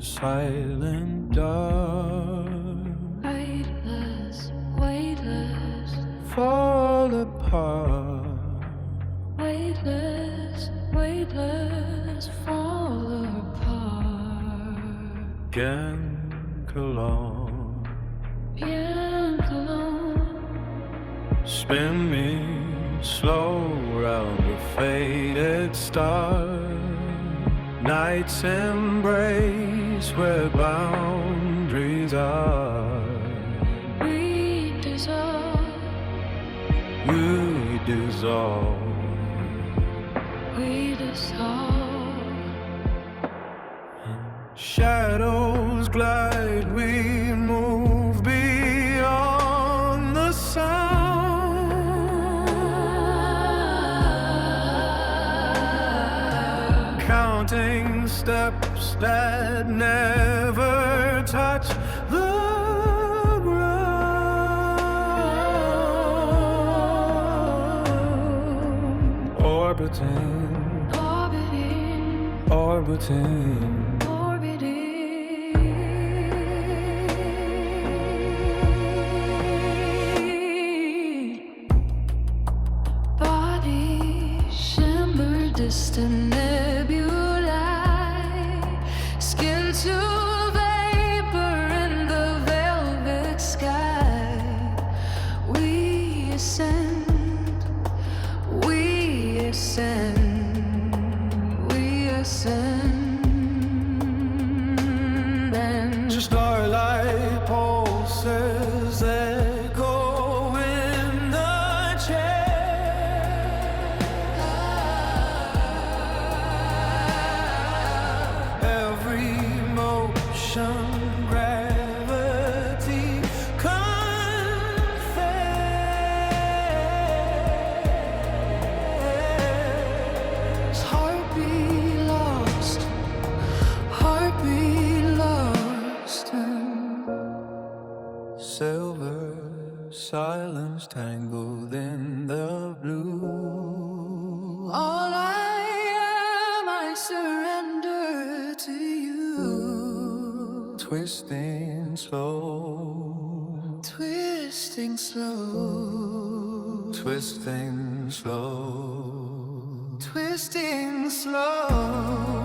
silent dark, weightless, weightless, fall apart. weightless, weightless, fall apart. Bien Cologne, Bien Cologne, spin me slow round a faded star. Night's embrace where boundaries are. we dissolve, We dissolve. we dissolve. Shadows glide, we move beyond the sound. Counting steps that never touch the ground. Orbiting, Orbiting, orbiting. orbiting. Body shimmer, distant nebulae, skin to vapor in the velvet sky. We ascend, we ascend, we ascend. And Starlight pulses echo in the chair. Every motion, gravity confess. heartbeat lost, heartbeat lost. Silver silence tangled in the blue. All I am, I surrender to you. Twisting slow, Twisting slow, twisting slow. twisting slow.